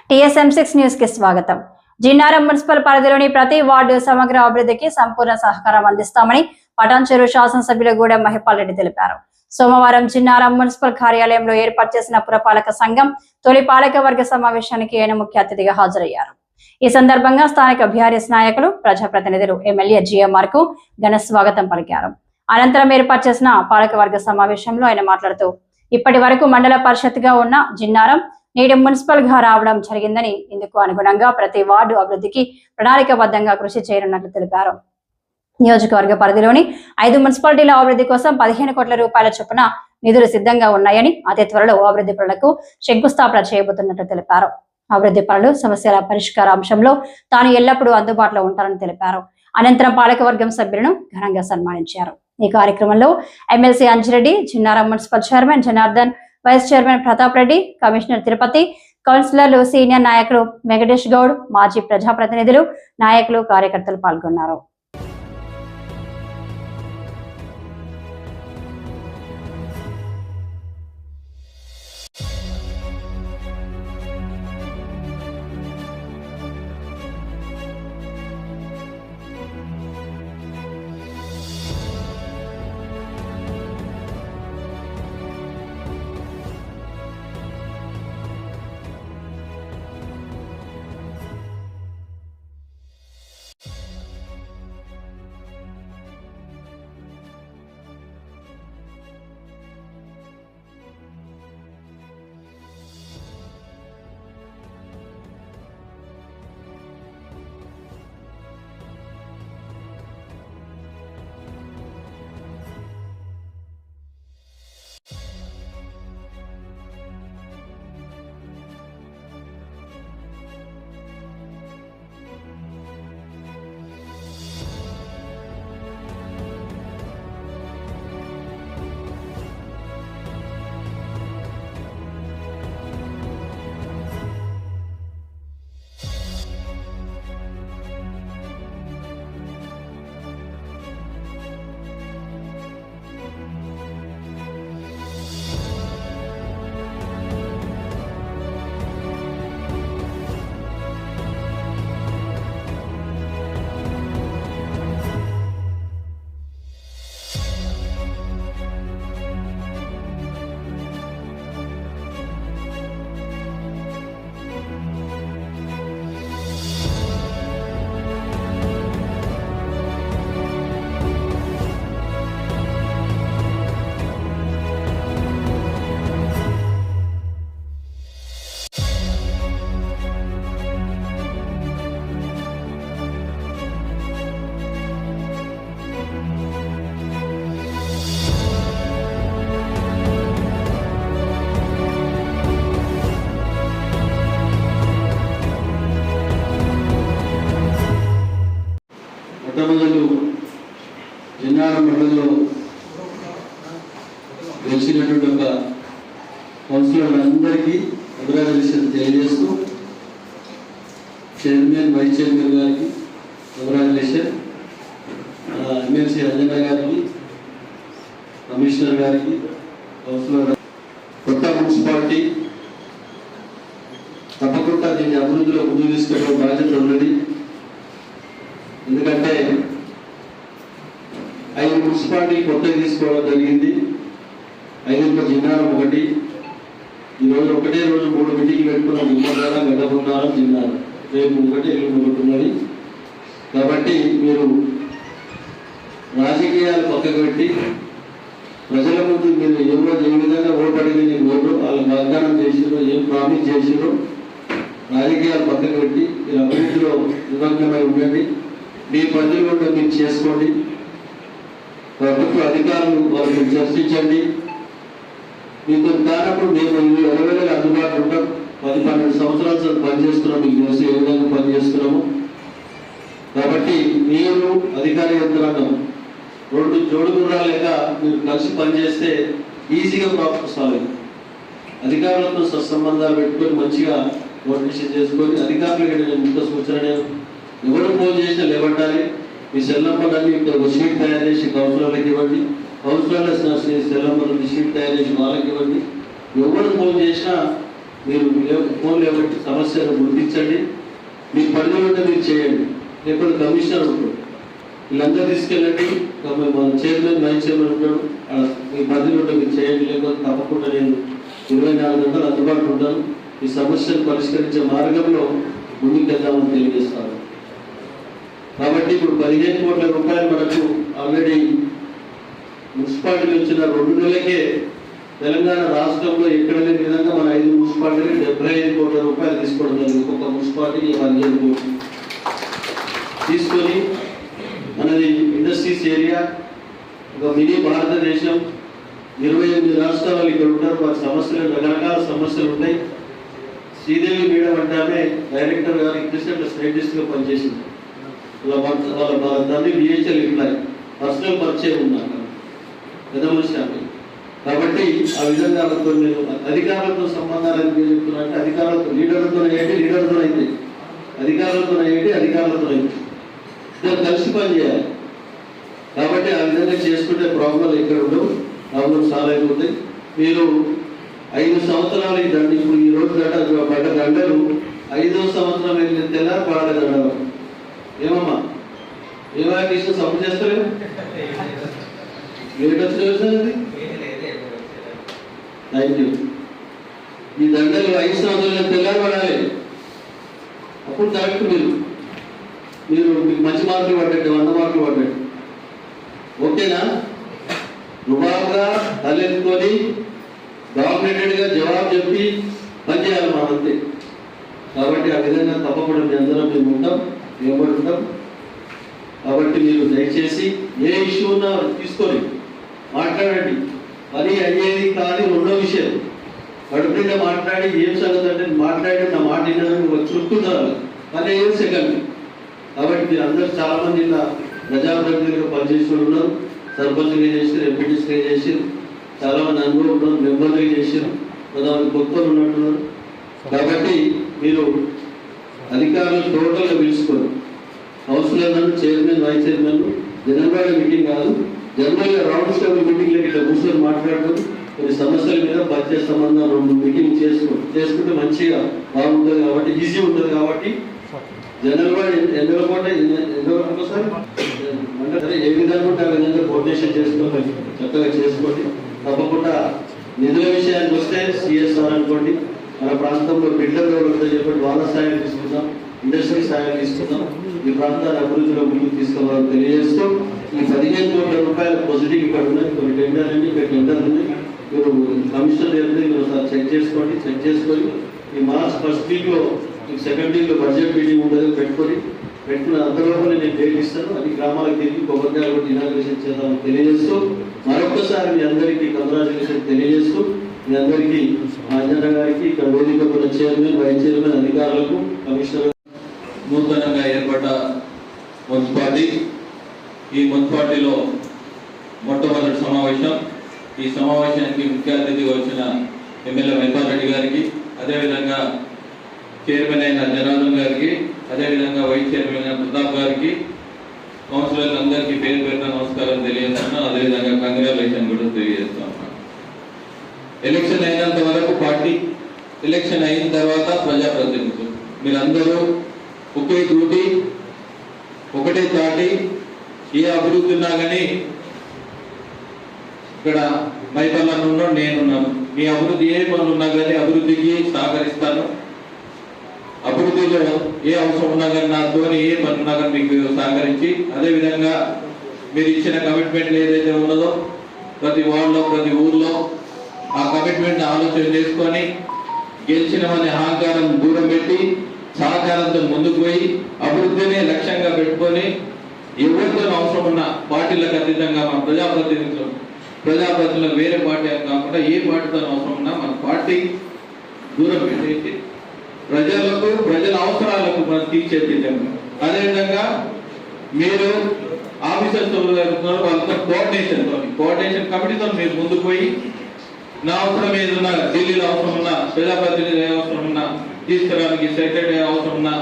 TSM6 news కి స్వాగతం. Jinnaram municipal పరిధిలోని ప్రతి వార్డు సమగ్ర అభివృద్ధికి సంపూర్ణ సహకారం అందిస్తామని పటాన్చెరు శాసనసభ్యులు గూడెం మహిపాల్ రెడ్డి తెలిపారు. సోమవారం జిన్నారం మున్సిపల్ కార్యాలయంలో ఏర్పాటు చేసిన పురపాలక సంఘం తొలి పాలక వర్గ సమావేశానికి ఆయన ముఖ్య అతిథిగా హాజరయ్యారు. ఈ సందర్భంగా స్థానిక బీఆర్ఎస్ నాయకులు, ప్రజాప్రతినిధులు, ఎమ్మెల్యే GMR కు ఘన స్వాగతం పలికారు. అనంతరం ఏర్పాటు చేసిన పాలకవర్గ సమావేశంలో ఆయన మాట్లాడుతూ ఇప్పటి వరకు మండల పరిషత్ గా ఉన్న జిన్నారం నేడు మున్సిపల్ గా రావడం జరిగిందని, ఇందుకు అనుగుణంగా ప్రతి వార్డు అభివృద్ధికి ప్రణాళికాబద్ధంగా కృషి చేయనున్నట్లు తెలిపారు. నియోజకవర్గ పరిధిలోని 5 మున్సిపాలిటీల అభివృద్ధి కోసం 15 కోట్ల రూపాయల చొప్పున నిధులు సిద్ధంగా ఉన్నాయని, అతి త్వరలో అభివృద్ధి పనులకు శంకుస్థాపన చేయబోతున్నట్లు తెలిపారు. అభివృద్ధి పనులు, సమస్యల పరిష్కార అంశంలో తాను ఎల్లప్పుడూ అందుబాటులో ఉంటారని తెలిపారు. అనంతరం పాలకవర్గం సభ్యులను ఘనంగా సన్మానించారు. ఈ కార్యక్రమంలో MLC Anjireddy, Jinnaram municipal chairman Janardhan, vice chairman Pratap Reddy, commissioner Tirupati, కౌన్సిలర్లు, సీనియర్ నాయకులు వెంకటేష్ గౌడ్, మాజీ ప్రజాప్రతినిధులు, నాయకులు, కార్యకర్తలు పాల్గొన్నారు. మొట్టమొదలు జిన్నారం మండలంలో గెలిచినటువంటి ఒక కౌన్సిలర్లందరికీ కంగ్రాచులేషన్ తెలియజేస్తూ, చైర్మన్, వైస్ చైర్మన్ గారికి కంగ్రాచులేషన్, ఎమ్మెల్సీ అంజన్న గారికి, కమిషనర్ గారికి, కౌన్సిలర్. కొత్త మున్సిపాలిటీ తప్పకుండా దీన్ని అభివృద్ధిలో ముందుకు తీసుకెళ్ళే బాధ్యత ఉన్నది. ఎందుకంటే 5 మున్సిపాలిటీ కొత్తగా తీసుకోవడం జరిగింది. 5 జిన్నారం ఒకటి. ఈరోజు ఒకటే రోజు 3 మీటింగ్లు పెట్టుకున్నాం. నిమ్మకాయ, గడ్డపున్నారం, జిన్నారం. రేపు ఒకటి, ఎల్లుండి ఒకటి ఉన్నది. కాబట్టి మీరు రాజకీయాలు పక్కకు పెట్టి ప్రజల ముందు మీరు ఏ విధంగా ఓటడిగి నేను ఓటు వాళ్ళ వాగ్దానం చేసిరో, ఏం ప్రామిస్ చేసిరో రాజకీయాలు పక్కకు పెట్టి మీరు అభివృద్ధిలో నిమగ్నమై ఉండండి. మీ పనులు కూడా మీరు చేసుకోండి. ప్రభుత్వ అధికారులు వారిని చర్చించండి. మీతో కానప్పుడు మేము 20 వేల అందుబాటులో ఉంటాం. 10-12 సంవత్సరాలు పనిచేస్తున్నాం. మీకు తెలిసి ఏ విధంగా పనిచేస్తున్నాము. కాబట్టి మీరు అధికార యంత్రాంగం 2 జోడుగుర్రాలు లేక మీరు కలిసి పనిచేస్తే ఈజీగా ప్రాఫిట్ సాగు. అధికారులతో సత్సంబంధాలు పెట్టుకొని మంచిగా కోఆర్డినేషన్ చేసుకొని అధికారులు ఇంత సూచన ఎవరు ఫోన్ చేసినా లేవంటాలి. మీ సెల్ నంబర్లన్నీ ఒక షీట్ తయారు చేసి కౌన్సిలర్లకు ఇవ్వండి. కౌన్సిలర్ల సెల్ నంబర్ షీట్ తయారు చేసి వాళ్ళకి ఇవ్వండి. ఎవరు ఫోన్ చేసినా మీరు ఫోన్ లేబట్టి సమస్యను గుర్తించండి. మీ పరిధిలో ఉంటే మీరు చేయండి. లేకపోతే కమిషనర్ ఉంటాడు, వీళ్ళందరూ తీసుకెళ్ళండి. మన చైర్మన్ వైస్ చైర్మన్ ఉంటాడు, మీ పరిధిలో ఉంటే మీరు చేయండి. లేకపోతే తప్పకుండా నేను 24 గంటలు అందుబాటులో ఉంటాను. ఈ సమస్యను పరిష్కరించే మార్గంలో ముందుకెళ్దామని తెలియజేస్తాను. కాబట్టి ఇప్పుడు 15 కోట్ల రూపాయలు మనకు ఆల్రెడీ మున్సిపాలిటీ వచ్చిన 2 నెలలకే తెలంగాణ రాష్ట్రంలో ఎక్కడ లేని విధంగా మన 5 మున్సిపాలిటీకి 75 కోట్ల రూపాయలు తీసుకోవడం జరిగింది. ఒక్కొక్క మున్సిపాలిటీకి 15 కోట్లు తీసుకొని మనది ఇండస్ట్రీస్ ఏరియా, ఒక మినీ భారతదేశం, 28 రాష్ట్రాలు ఇక్కడ ఉంటారు. వారి సమస్యలు రకరకాల సమస్యలు ఉంటాయి. శ్రీదేవి మేడం అంటే ఆమె డైరెక్టర్ గారు ఇండస్ట్రియల్ సైంటిస్ట్గా పనిచేసింది. వాళ్ళ తండ్రి బిహెచ్ఎల్ ఎంప్లాయ్, పర్సనల్ పరిచయం ఉన్నారు పెద్ద మనిషి ఆమె. కాబట్టి ఆ విధంగా నేను అధికారులతో సంబంధాలను చెప్తున్నా అంటే అధికారులతో లీడర్లతో అయ్యేటి లీడర్తో అయితే అధికారులతో అయ్యేటి అధికారులతో అయితే ఇద్దరు కలిసి పని చేయాలి. కాబట్టి ఆ విధంగా చేసుకుంటే ప్రాబ్లం ఎక్కడ ఉండవు, ప్రాబ్లం సాల్వ్ అయిపోతాయి. మీరు 5 సంవత్సరాలు ఈ దండ ఇప్పుడు ఈ రోజు పడ్డ దండలు 5వ సంవత్సరం వెళ్ళిన తెల్లారి పడాలి దండలు. ఏమమ్మా ఏమైనా కృష్ణ సపోర్ట్ చేస్తలేవు? లేట్ వచ్చింది. Thank you. ఈ దండలు 5 సంవత్సరాలు తెల్లారి పడాలి. అప్పుడు కరెక్ట్. మీరు మీకు మంచి మార్కులు పడ్డట్టు, 100 మార్కులు పడ్డట్టు. ఓకేనా? రుబాబుగా తలెత్తుకొని డామినేటెడ్గా జవాబు చెప్పి పనిచేయాలి మనం అంతే. కాబట్టి ఆ విధంగా తప్పకుండా మీ అందరం మేము ఉంటాం, నిలబడి ఉంటాం. కాబట్టి మీరు దయచేసి ఏ ఇష్యూ ఉన్నా తీసుకొని మాట్లాడండి. పని అయ్యేది కాదు. 2వ విషయం, కడుపునిండా మాట్లాడి ఏం సంగతి అంటే మాట్లాడి నా మాట వినడానికి చుట్టున్నారు. పని అయ్యేది సెకండ్. కాబట్టి మీరు అందరూ చాలా మంది ఇలా ప్రజాప్రతినిధులుగా పనిచేసి ఉన్నారు. సర్పంచ్గా చేసారు, ఎంపీటీస్గా చేసారు, చాలా మంది అనుభవం ఉన్నారు, మెంబర్గా చేసారు, కొంతమంది కొత్తలు ఉన్నట్టున్నారు. కాబట్టి మీరు అధికారులు టోటల్గా పిలుచుకోరు. కౌన్సిలర్లను, chairman, vice chairman general meeting కాదు, జనరల్గా రౌండ్ టేబుల్ మీటింగ్లో ఇట్లా కూర్చొని మాట్లాడుతూ కొన్ని సమస్యల మీద పరిచయ సంబంధం 2 మీటింగ్ చేసుకుంటే మంచిగా బాగుంటుంది. కాబట్టి ఈజీ ఉంటుంది. కాబట్టి జనరల్ గా ఎందులో అంటే ఏ విధంగా ఉంటే ఆ విధంగా కోఆర్డినేషన్ చేసుకోండి, చక్కగా చేసుకోండి. తప్పకుండా నిధుల విషయానికి వస్తే సిఎస్ఆర్ అనుకోండి, మన ప్రాంతంలో బిల్డర్లు చెప్పండి, వాళ్ళ సాయం తీసుకుందాం, ఇండస్ట్రీ సాయం తీసుకుందాం, ఈ ప్రాంతాల అభివృద్ధిలో ముందుకు తీసుకోవాలని తెలియజేస్తూ ఈ 15 కోట్ల రూపాయల పాజిటివ్ ఇక్కడ ఉన్నాయి. కొన్ని టెండర్లు ఉన్నాయి, ఇక్కడ టెండర్లు ఉన్నాయి. మీరు కమిషనర్ వెళ్తే మీరు ఒకసారి చెక్ చేసుకోండి. చెక్ చేసుకొని ఈ మార్చ్ 1st వీక్లో సెకండ్ వీక్లో బడ్జెట్ మీటింగ్ ఉండదు, పెట్టుకున్న అంతలోపల నేను డేట్ ఇస్తాను. అన్ని గ్రామాలకు తిరిగి కొబ్బరికాయలు కూడా ఇనాగ్రేషన్ చేద్దామని తెలియజేస్తూ మరొకసారి మీ అందరికీ కంగ్రాచులేషన్ తెలియజేస్తూ మీ అందరికీ అంజన గారికి, ఇక్కడ వేదిక ఉన్న చైర్మన్, వైస్ చైర్మన్, అధికారులకు, కమిషనర్. నూతనంగా ఏర్పడ్డ మున్సిపాలిటీ, ఈ మున్సిపాలిటీలో మొట్టమొదటి సమావేశం. ఈ సమావేశానికి ముఖ్య అతిథిగా వచ్చిన ఎమ్మెల్యే మహిపాల్ రెడ్డి గారికి, అదేవిధంగా చైర్మన్ అయిన జనార్దన్ గారికి, అదేవిధంగా వైస్ చైర్మన్ అయిన ప్రతాప్ గారికి, కౌన్సిలర్లందరికీ పేరు పేరున నమస్కారం తెలియజేస్తున్నాను. అదేవిధంగా కంగ్రాచులేషన్ కూడా తెలియజేస్తున్నాను. ఎలక్షన్ అయినంత వరకు పార్టీ, ఎలక్షన్ అయిన తర్వాత ప్రజాప్రతినిధులు, మీరందరూ ఒకే డ్యూటీ, ఒకటే చాటి. ఏ అభివృద్ధి ఉన్నా కానీ ఇక్కడ మైపల్లన్న ఉన్నాడు, నేనున్నాను. మీ అభివృద్ధి ఏ పనులు ఉన్నా కానీ అభివృద్ధికి సహకరిస్తాను. అభివృద్ధిలో ఏ అవసరం ఉన్నా కానీ నాతో ఏ పని ఉన్నా కానీ మీకు సహకరించి, అదేవిధంగా మీరు ఇచ్చిన కమిట్మెంట్లు ఏదైతే ఉన్నదో ప్రతి వార్డులో, ప్రతి ఊర్లో ఆ కమిట్మెంట్ని ఆలోచన చేసుకొని గెలిచిన వారి అహంకారం దూరం పెట్టి సహకారంతో ముందుకు పోయి అభివృద్ధినే లక్ష్యంగా పెట్టుకొని ఎవరితో అవసరం ఉన్న పార్టీలకు అతీతంగా మన ప్రజాప్రతినిధులు వేరే పార్టీ కాకుండా ఏ పార్టీతో అవసరం ఉన్నా మన పార్టీ దూరం పెట్టేసి ప్రజలకు, ప్రజల అవసరాలకు మనం తీర్చేదిద్దాం. అదేవిధంగా మీరు ఆఫీసర్తో వాళ్ళతో కోఆర్డినేషన్ కమిటీతో మీరు ముందుకు పోయి నా అవసరం ఏదన్నా, ఢిల్లీలో అవసరం ఉన్నా, ప్రజాప్రతినిధి అవసరం ఉన్నా తీసుకురావడానికి, సెక్రటరీ అవసరం ఉన్నా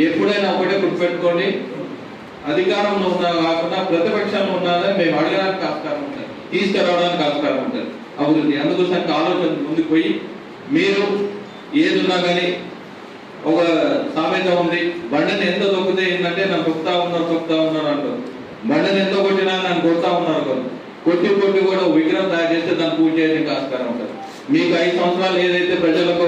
ఎప్పుడైనా ఒకటే గుర్తుపెట్టుకోండి. అధికారంలో ఉన్నా కాకుండా ప్రతిపక్షంలో ఉన్నదని మేము అడగడానికి ఆస్కారం ఉంటుంది, తీసుకురావడానికి ఆస్కారం ఉంటుంది అభివృద్ధి. అందుకోసానికి ఆలోచన ముందుకు పోయి మీరు ఏదున్నా కానీ ఒక సామెత ఉంది, బండని ఎంత తొక్కితే ఏంటంటే నన్ను తొక్కుతా ఉన్నారు అంటారు. బండని ఎంత కొట్టినా నన్ను కొడతా ఉన్నారు, కొట్టి కూడా విగ్రహం తయారు చేస్తే దాన్ని పూజ చేయడానికి ఆస్కారం ఉంటుంది. మీకు 5 సంవత్సరాలు ఏదైతే ప్రజలకు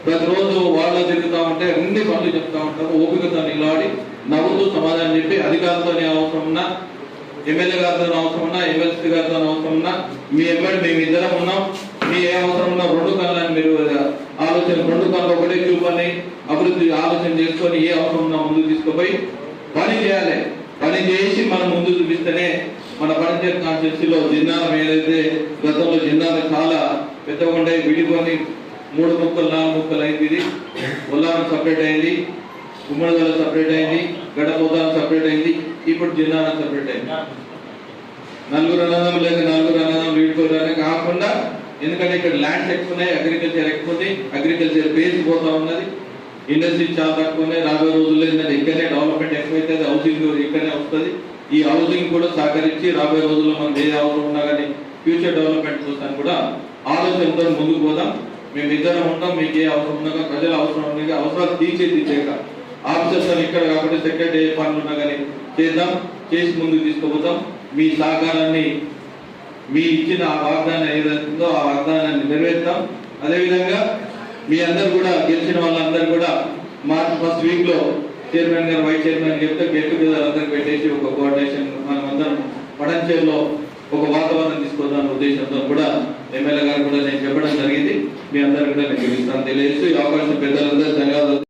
ప్రతిరోజు వాళ్ళు తిరుగుతూ ఉంటే అన్ని పనులు చెప్తా ఉంటారు, ఓపికతో నిలబడి నవ్వుతూ సమాధానం చెప్పి అధికారులతో అవసరం ఉన్నా, ఎమ్మెల్యే గారితో అవసరం ఉన్నా, ఎమ్మెల్సీ గారితో అవసరం ఉన్నా, మీ ఎమ్మెల్యే మేము ఇద్దరం ఉన్నాం, మీ ఏ అవసరం ఉన్నా 2 కళ్ళని మీరు ఆలోచన 2 కళ్ళు ఒకటే చూపని అభివృద్ధి ఆలోచన చేసుకొని ఏ అవసరం ఉన్నా ముందుకు తీసుకుపోయి పని చేయాలి. పని చేసి మనం ముందు చూపిస్తేనే మన పనిచేత కాన్స్టిట్యూన్సీలో జిన్నారం ఏదైతే గతంలో జిన్నారం చాలా పెద్దగా ఉండే విడిపోని 3 ముక్కలు 4 ముక్కలు అయింది. ఇది ఉల్లారం సపరేట్ అయింది, ఉమ్మడిగల సపరేట్ అయింది, గడపోతారం సపరేట్ అయింది, ఇప్పుడు జిన్నారం సపరేట్ అయింది. 4 అన్నదం లేక 4 అన్నదం విడిపోవడానికి కాకుండా, ఎందుకంటే ఇక్కడ ల్యాండ్స్ ఎక్కువ ఉన్నాయి, అగ్రికల్చర్ ఎక్కువ ఉంది, అగ్రికల్చర్ బేస్ పోతా ఉన్నది, ఇండస్ట్రీ చాలా తక్కువ ఉన్నాయి. రాబోయే రోజుల్లో ఏంటంటే ఇక్కడనే డెవలప్మెంట్ ఎక్కువైతే హౌసింగ్ ఇక్కడనే వస్తుంది. ఈ హౌసింగ్ కూడా సహకరించి రాబోయే రోజుల్లో మనం ఏ అవసరం ఉన్నా కానీ ఫ్యూచర్ డెవలప్మెంట్ కోసం కూడా ఆలోచనతో ముందుకు పోదాం. మేము ఇద్దరం ఉంటాం, మీకు ఏ అవసరం ఉన్నా కానీ ప్రజల అవసరం ఉన్నాయి, అవసరాలు తీసేక ఆఫీసర్స్ ఇక్కడ కాబట్టి సెక్రటరీ ఏ పనులు ఉన్నా కానీ చేద్దాం, చేసి ముందుకు తీసుకుపోతాం. మీ సహకారాన్ని, మీ ఇచ్చిన ఆ వాగ్దానం ఏదైతుందో ఆ వాగ్దానాన్ని నెరవేర్తాం. అదేవిధంగా మీ అందరు కూడా గెలిచిన వాళ్ళందరూ కూడా మార్చ్ 1st వీక్లో చైర్మన్ గారు, వైస్ చైర్మన్ చెప్తే గెట్ టుగెదర్ అందరు పెట్టేసి ఒక కోఆర్డినేషన్ మనం అందరం పడంచేరులో ఒక వాతావరణం తీసుకొద్దాం ఉద్దేశంతో కూడా ఎమ్మెల్యే గారు కూడా నేను చెప్పడం జరిగింది. మీ అందరూ కూడా నేను చూపిస్తాను తెలియజేస్తూ ఈ అవకాశం పెద్దలందరూ ధన్యవాదాలు.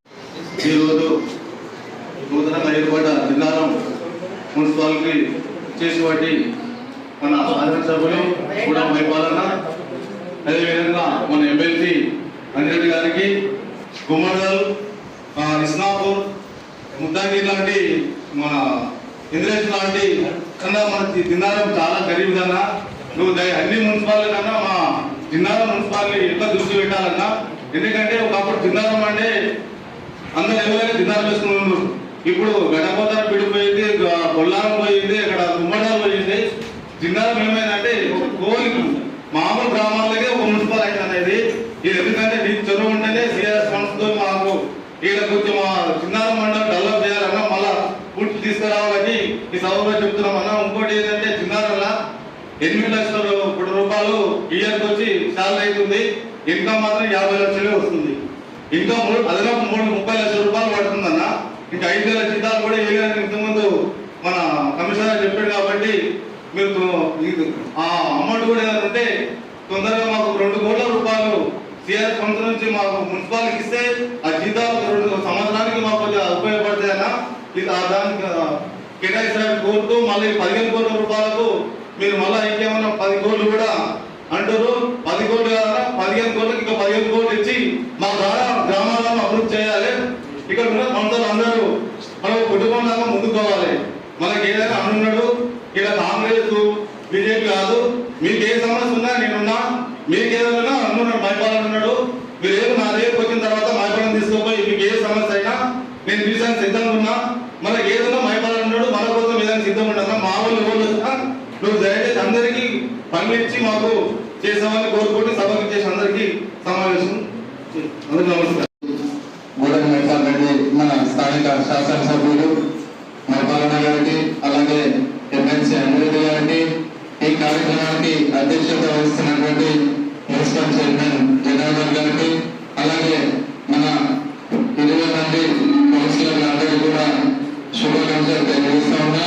ఈరోజు నూతనంగా ఏర్పడ్డ జిన్నారం మున్సిపాలిటీ చేసి బట్టి మన శాసనసభ్యులు కూడా మైపాలన్న, అదేవిధంగా మన ఎమ్మెల్సీ అంజిరెడ్డి గారికి, గుమ్మడల్, ఇస్నాపూర్, ముద్దాగిరి లాంటి, మన ఇంద్రేష్ లాంటి కన్నా మన జిన్నారం చాలా గరీబ్ కన్నా, నువ్వు అన్ని మున్సిపాలిటీ కన్నా మా జిన్నారం మున్సిపాలిటీ ఎక్కువ దృష్టి పెట్టాలన్నా. ఎందుకంటే ఒకప్పుడు జిన్నారం అంటే అందరూ ఎవరైనా జిన్నారం వేసుకున్నారు, ఇప్పుడు గడపోతారం పిడిపోయింది, కొల్లారం పోయింది, ఇక్కడ గుమ్మడాలు పోయింది. జిన్నారం ఏమైందంటే కోలి మామూలు గ్రామాలకే ఒక మున్సిపాలిటీ అనేది. ఇది ఎందుకంటే నీకు చెరువు ఉంటేనే సిఆర్ఎస్ ఫండ్స్తో మాకు ఇక్కడ కొంచెం మా జిన్నారం మండలం డెవలప్ చేయాలన్నా, మళ్ళా పూర్తి తీసుకురావాలని ఈ సభలో చెప్తున్నామన్నా. ఇంకోటి ఏంటంటే జిన్నారంలో 8 లక్షల రూపాయలు ఇయర్కి వచ్చి శాలరీ అవుతుంది, ఇన్కమ్ మాత్రం 50 లక్షలే వస్తుంది. ఇంకా అదనపు 30 లక్షల రూపాయలు పడుతుందన్న. ఇంకా 5 వేల జీతాలు కూడా వేయడానికి ఇంతకుముందు మన కమిషనర్ చెప్పాడు. కాబట్టి మీరు ఆ అమౌంట్ కూడా ఏదైనా ఉంటే తొందరగా మాకు 2 కోట్ల రూపాయలు సిఆర్ఎస్ ఫండ్స్ నుంచి మాకు మున్సిపాలిటీకి ఇస్తే ఆ జీతాలు 2 సంవత్సరానికి మాకు ఉపయోగపడతాయన్నా. దానికి కేటాయించడానికి కోరుతూ మళ్ళీ 15 కోట్ల రూపాయలకు మీరు మళ్ళీ ఇంకేమన్నా 10 కోట్లు కూడా అంటారు. 10 కోట్లు కాదన్నా, 15 కోట్లకి ఇంకా 15 కోట్లు ఇచ్చి మా ద్వారా గ్రామాలను అభివృద్ధి చేయాలి. ఇక్కడ ఉన్న మనతో అందరూ మన కుటుంబంలాగా ముందుకు పోవాలి. మనకి ఏదైనా అనున్నాడు, ఇక్కడ కాంగ్రెస్ బీజేపీ కాదు, మీకు ఏ సమస్య ఉన్నా నేనున్నా, మీకు ఏదైనా అనున్నాడు మైపాలన ఉన్నాడు, మీరు నా దగ్గరకు వచ్చిన తర్వాత మైపాలన తీసుకోపోయి మీకు ఏ సమస్య అయినా నేను తీసానికి సిద్ధంగా ఉన్నా. మనకి ఏదైనా మైపాలన ఉన్నాడు, మన కోసం ఏదైనా సిద్ధంగా ఉండన్నా. మా వాళ్ళు ఎవరు వచ్చినా నువ్వు దయచేసి అందరికీ పనులు ఇచ్చి మాకు చేసామని కోరుకుంటూ సభకు చేసి అందరికీ సమావేశం. అందరికీ నమస్కారం. మన స్థానిక శాసనసభ్యులు మైపాలన గారికి, అలాగే ఎమ్మెల్సీ అంజిరెడ్డి గారికి, ఈ కార్యక్రమానికి అధ్యక్షత వహిస్తున్నటువంటి మున్సిపల్ చైర్మన్ జనార్దన్ గారికి, అలాగే మన 20 మంది కౌన్సిలర్లందరికీ కూడా శుభాకాంక్షలు తెలియజేస్తా ఉన్నా.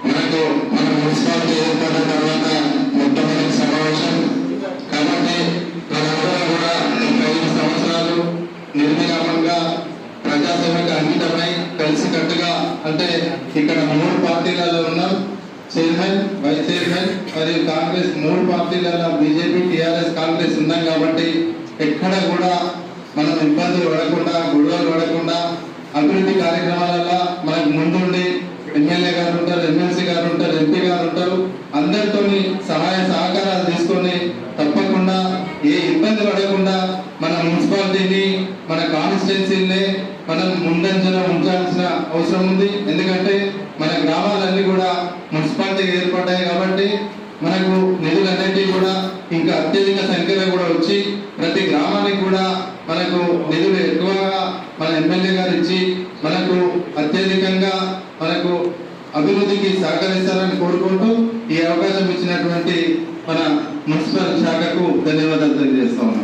మనకు మన మున్సిపాలిటీ ఏర్పడిన తర్వాత మొట్టమొదటి సమావేశం కాబట్టి మనందరం కూడా 5 సంవత్సరాలు నిర్విరామంగా ప్రజాసేవకు అంకితమై కలిసికట్టుగా, అంటే ఇక్కడ 3 పార్టీలలో ఉన్నాం, చైర్మన్, వైస్ చైర్మన్ మరియు కాంగ్రెస్ 3 పార్టీలలో బీజేపీ, టీఆర్ఎస్, కాంగ్రెస్ ఉన్నాం. కాబట్టి ఎక్కడ కూడా మనం ఇబ్బందులు పడకుండా, గొడవలు పడకుండా అభివృద్ధి కార్యక్రమాలలో మనకు ముందుండి ఎమ్మెల్యే గారు ఉంటారు, ఎమ్మెల్సీ గారు ఉంటారు, ఎంపీ గారు ఉంటారు, అందరితో సహాయ సహకారాలు తీసుకొని తప్పకుండా ఏ ఇబ్బంది పడకుండా మన మున్సిపాలిటీని, మన కాన్స్టిట్యున్సీని మనం ముందంజలో ఉంచాల్సిన అవసరం ఉంది. ఎందుకంటే మన గ్రామాలన్నీ కూడా మున్సిపాలిటీకి ఏర్పడ్డాయి కాబట్టి మనకు నిధులన్నింటినీ కూడా ఇంకా అత్యధిక సంఖ్యలో కూడా వచ్చి ప్రతి గ్రామాన్ని మనకు నిధులు ఎక్కువగా మన ఎమ్మెల్యే గారు ఇచ్చి మనకు అత్యధికంగా మనకు అభివృద్ధికి సహకరిస్తారని కోరుకుంటూ ఈ అవకాశం ఇచ్చినటువంటి మన మున్సిపల్ శాఖకు ధన్యవాదాలు తెలియజేస్తా ఉన్నాం.